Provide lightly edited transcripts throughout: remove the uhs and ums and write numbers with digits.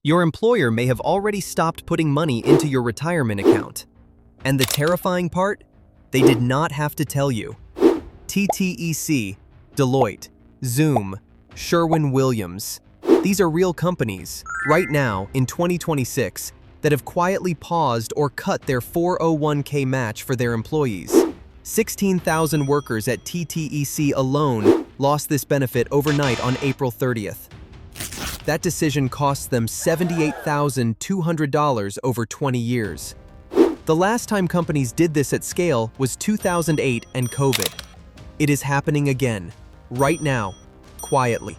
Your employer may have already stopped putting money into your retirement account. And the terrifying part? They did not have to tell you. TTEC, Deloitte, Zoom, Sherwin-Williams. These are real companies, right now, in 2026, that have quietly paused or cut their 401k match for their employees. 16,000 workers at TTEC alone lost this benefit overnight on April 30th. That decision cost them $78,200 over 20 years. The last time companies did this at scale was 2008 and COVID. It is happening again, right now, quietly.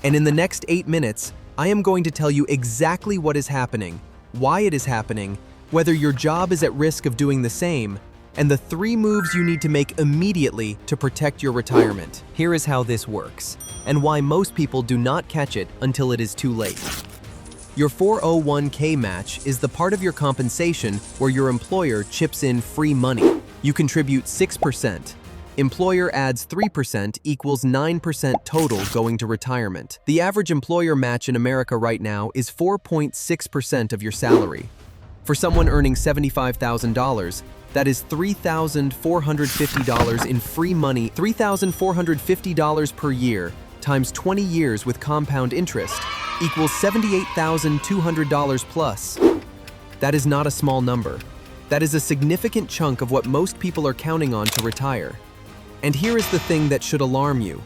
And in the next 8 minutes, I am going to tell you exactly what is happening, why it is happening, whether your job is at risk of doing the same, and the 3 moves you need to make immediately to protect your retirement. Here is how this works, and why most people do not catch it until it is too late. Your 401k match is the part of your compensation where your employer chips in free money. You contribute 6%. Employer adds 3% equals 9% total going to retirement. The average employer match in America right now is 4.6% of your salary. For someone earning $75,000, that is $3,450 in free money, $3,450 per year, times 20 years with compound interest, equals $78,200 plus. That is not a small number. That is a significant chunk of what most people are counting on to retire. And here is the thing that should alarm you.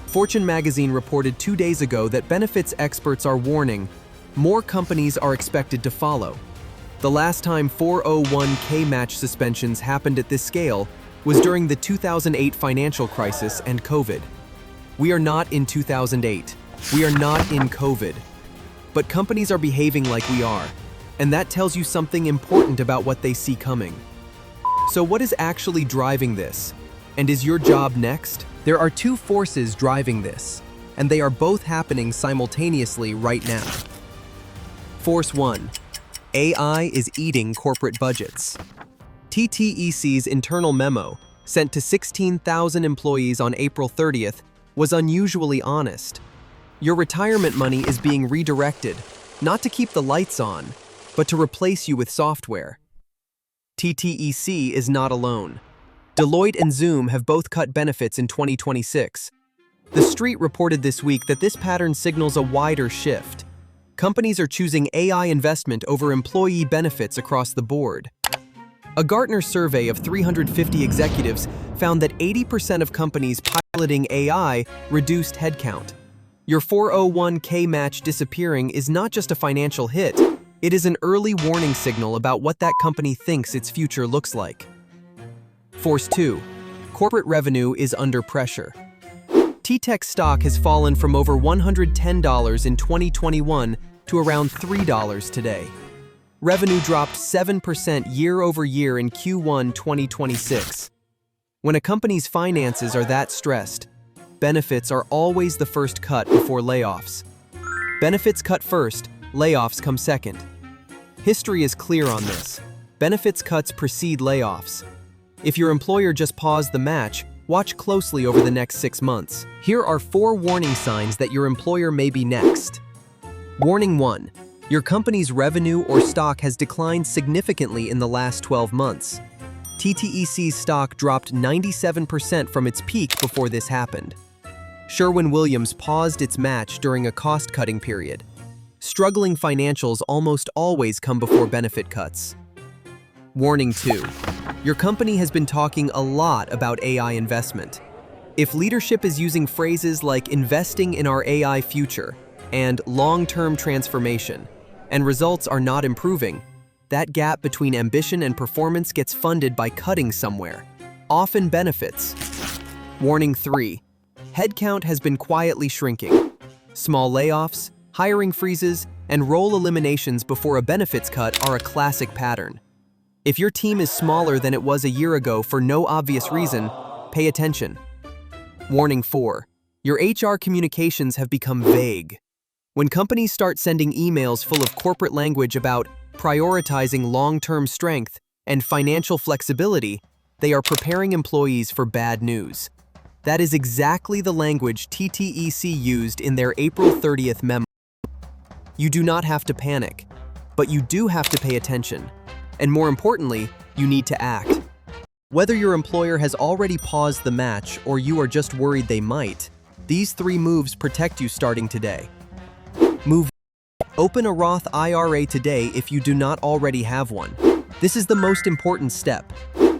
Fortune magazine reported 2 days ago that benefits experts are warning more companies are expected to follow. The last time 401k match suspensions happened at this scale was during the 2008 financial crisis and COVID. We are not in 2008. We are not in COVID. But companies are behaving like we are, and that tells you something important about what they see coming. So what is actually driving this? And is your job next? There are 2 forces driving this, and they are both happening simultaneously right now. Force 1. AI is eating corporate budgets. TTEC's internal memo, sent to 16,000 employees on April 30th, was unusually honest. Your retirement money is being redirected, not to keep the lights on, but to replace you with software. TTEC is not alone. Deloitte and Zoom have both cut benefits in 2026. The Street reported this week that this pattern signals a wider shift. Companies are choosing AI investment over employee benefits across the board. A Gartner survey of 350 executives found that 80% of companies piloting AI reduced headcount. Your 401k match disappearing is not just a financial hit, it is an early warning signal about what that company thinks its future looks like. Force 2. Corporate revenue is under pressure. TTEC stock has fallen from over $110 in 2021 to around $3 today. Revenue dropped 7% year over year in Q1 2026. When a company's finances are that stressed, benefits are always the first cut before layoffs. Benefits cut first, layoffs come second. History is clear on this. Benefits cuts precede layoffs. If your employer just paused the match, watch closely over the next 6 months. Here are 4 warning signs that your employer may be next. Warning 1. Your company's revenue or stock has declined significantly in the last 12 months. TTEC's stock dropped 97% from its peak before this happened. Sherwin-Williams paused its match during a cost-cutting period. Struggling financials almost always come before benefit cuts. Warning 2. Your company has been talking a lot about AI investment. If leadership is using phrases like investing in our AI future and long-term transformation, and results are not improving, that gap between ambition and performance gets funded by cutting somewhere, often benefits. Warning 3. Headcount has been quietly shrinking. Small layoffs, hiring freezes, and role eliminations before a benefits cut are a classic pattern. If your team is smaller than it was a year ago for no obvious reason, pay attention. Warning 4. Your HR communications have become vague. When companies start sending emails full of corporate language about prioritizing long-term strength and financial flexibility, they are preparing employees for bad news. That is exactly the language TTEC used in their April 30th memo. You do not have to panic, but you do have to pay attention. And more importantly, you need to act. Whether your employer has already paused the match or you are just worried they might, these 3 moves protect you starting today. Move 1. Open a Roth IRA today if you do not already have one. This is the most important step.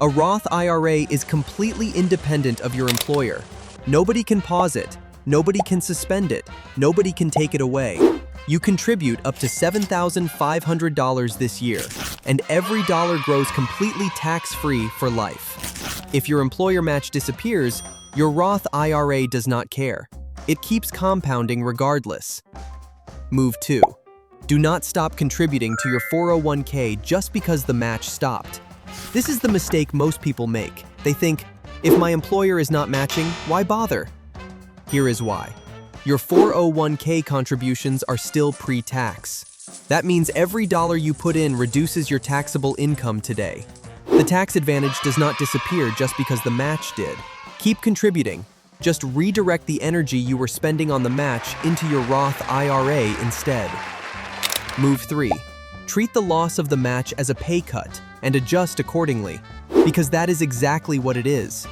A Roth IRA is completely independent of your employer. Nobody can pause it, nobody can suspend it, nobody can take it away. You contribute up to $7,500 this year, and every dollar grows completely tax-free for life. If your employer match disappears, your Roth IRA does not care. It keeps compounding regardless. Move 2. Do not stop contributing to your 401k just because the match stopped. This is the mistake most people make. They think, if my employer is not matching, why bother? Here is why. Your 401k contributions are still pre-tax. That means every dollar you put in reduces your taxable income today. The tax advantage does not disappear just because the match did. Keep contributing. Just redirect the energy you were spending on the match into your Roth IRA instead. Move 3. Treat the loss of the match as a pay cut and adjust accordingly, because that is exactly what it is.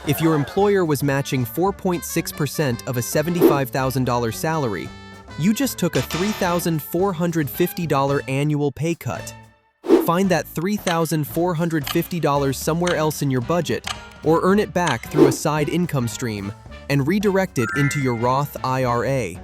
If your employer was matching 4.6% of a $75,000 salary, you just took a $3,450 annual pay cut. Find that $3,450 somewhere else in your budget, or earn it back through a side income stream, and redirect it into your Roth IRA.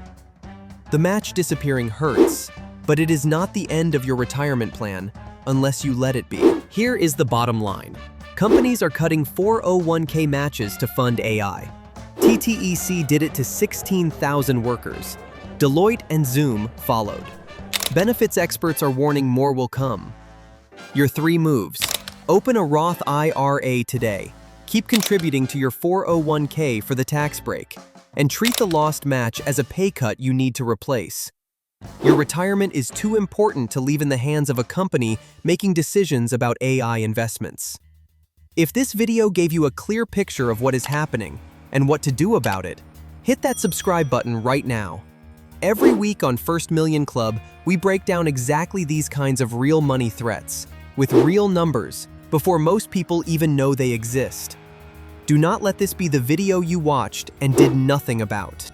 The match disappearing hurts, but it is not the end of your retirement plan unless you let it be. Here is the bottom line. Companies are cutting 401k matches to fund AI. TTEC did it to 16,000 workers. Deloitte and Zoom followed. Benefits experts are warning more will come. Your 3 moves. Open a Roth IRA today. Keep contributing to your 401k for the tax break. And treat the lost match as a pay cut you need to replace. Your retirement is too important to leave in the hands of a company making decisions about AI investments. If this video gave you a clear picture of what is happening and what to do about it, hit that subscribe button right now. Every week on First Million Club, we break down exactly these kinds of real money threats, with real numbers, before most people even know they exist. Do not let this be the video you watched and did nothing about.